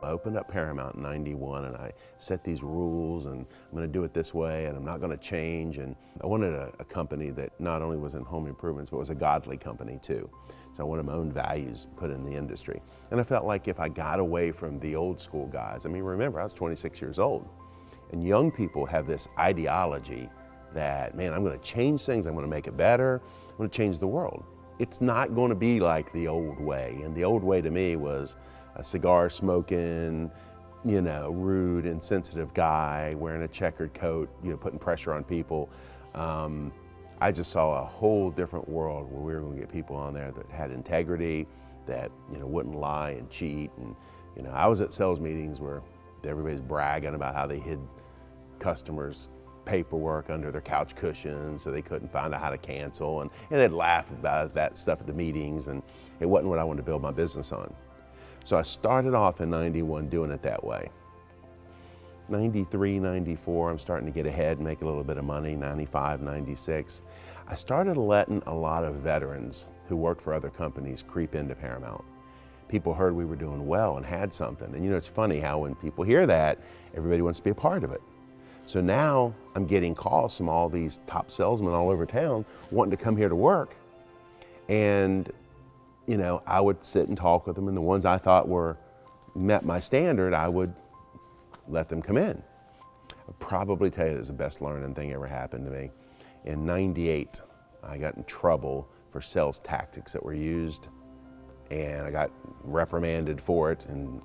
I opened up Paramount in '91 and I set these rules and I'm going to do it this way and I'm not going to change. And I wanted a company that not only was in home improvements, but was a godly company too. So I wanted my own values put in the industry. And I felt like if I got away from the old school guys, I mean, remember, I was 26 years old. And young people have this ideology that, man, I'm going to change things, I'm going to make it better, I'm going to change the world. It's not going to be like the old way. And the old way to me was a cigar smoking, rude, insensitive guy wearing a checkered coat, putting pressure on people. I just saw a whole different world where we were going to get people on there that had integrity, that wouldn't lie and cheat. And I was at sales meetings where everybody's bragging about how they hid customers' paperwork under their couch cushions so they couldn't find out how to cancel, and they'd laugh about that stuff at the meetings, and it wasn't what I wanted to build my business on. So I started off in '91 doing it that way. '93, '94, I'm starting to get ahead and make a little bit of money. '95, '96, I started letting a lot of veterans who worked for other companies creep into Paramount. People heard we were doing well and had something, and it's funny how when people hear that, everybody wants to be a part of it. So now I'm getting calls from all these top salesmen all over town wanting to come here to work. And, I would sit and talk with them, and the ones I thought met my standard, I would let them come in. I'll probably tell you this is the best learning thing ever happened to me. In '98, I got in trouble for sales tactics that were used, and I got reprimanded for it and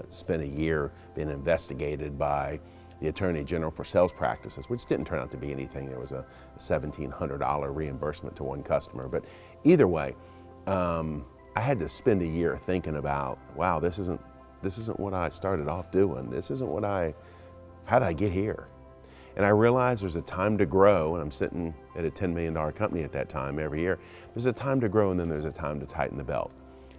spent a year being investigated by the Attorney General for sales practices, which didn't turn out to be anything. There was a $1,700 reimbursement to one customer. But either way, I had to spend a year thinking about, wow, this isn't what I started off doing. This isn't how did I get here? And I realized there's a time to grow, and I'm sitting at a $10 million company at that time every year. There's a time to grow, and then there's a time to tighten the belt.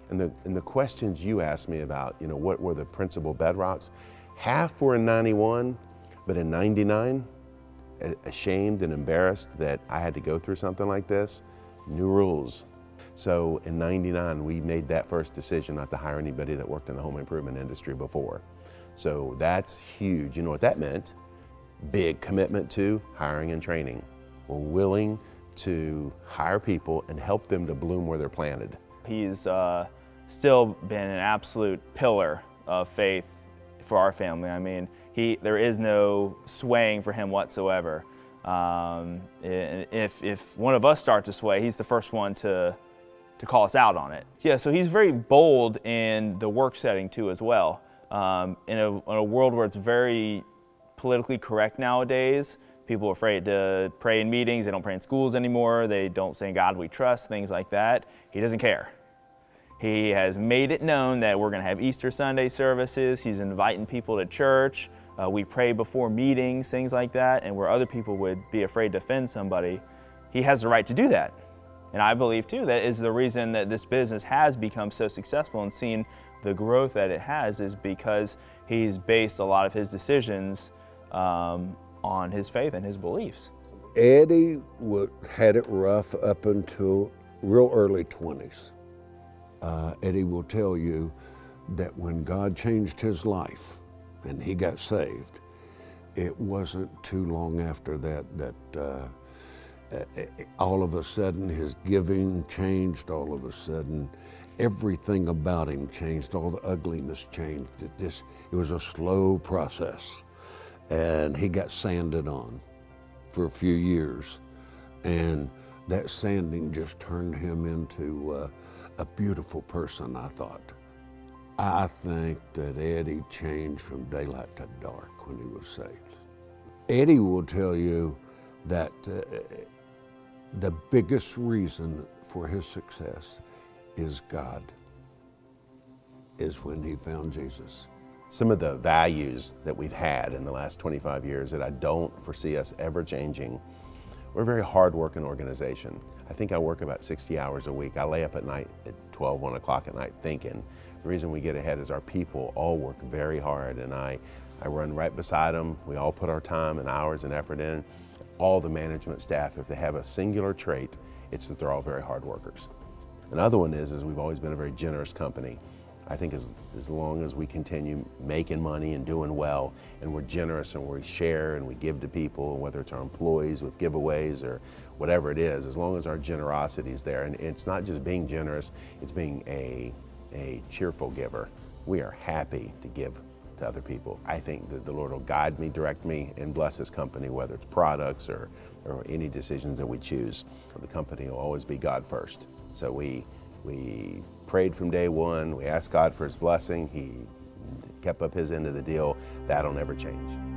And the questions you asked me about, what were the principal bedrocks? Half were in '91, but in '99, ashamed and embarrassed that I had to go through something like this, new rules. So in '99, we made that first decision not to hire anybody that worked in the home improvement industry before. So that's huge. You know what that meant? Big commitment to hiring and training. We're willing to hire people and help them to bloom where they're planted. He's still been an absolute pillar of faith for our family. I mean, there is no swaying for him whatsoever. If one of us start to sway, he's the first one to call us out on it. Yeah, so he's very bold in the work setting too as well. In a world where it's very politically correct nowadays, people are afraid to pray in meetings, they don't pray in schools anymore, they don't say, God we trust, things like that. He doesn't care. He has made it known that we're going to have Easter Sunday services. He's inviting people to church. We pray before meetings, things like that. And where other people would be afraid to offend somebody, he has the right to do that. And I believe too that is the reason that this business has become so successful and seen the growth that it has, is because he's based a lot of his decisions on his faith and his beliefs. Eddie had it rough up until real early 20s. Eddie will tell you that when God changed his life and he got saved, it wasn't too long after that all of a sudden his giving changed, all of a sudden everything about him changed, all the ugliness changed. It was a slow process, and he got sanded on for a few years, and that sanding just turned him into a beautiful person, I thought. I think that Eddie changed from daylight to dark when he was saved. Eddie will tell you that the biggest reason for his success is God, is when he found Jesus. Some of the values that we've had in the last 25 years that I don't foresee us ever changing. We're a very hard-working organization. I think I work about 60 hours a week. I lay up at night at 12, 1 o'clock at night thinking. The reason we get ahead is our people all work very hard, and I run right beside them. We all put our time and hours and effort in. All the management staff, if they have a singular trait, it's that they're all very hard workers. Another one is we've always been a very generous company. I think as long as we continue making money and doing well, and we're generous and we share and we give to people, whether it's our employees with giveaways or whatever it is, as long as our generosity is there, and it's not just being generous, it's being a cheerful giver. We are happy to give to other people. I think that the Lord will guide me, direct me, and bless His company, whether it's products or any decisions that we choose. The company will always be God first. So we prayed from day one. We asked God for His blessing. He kept up His end of the deal. That'll never change.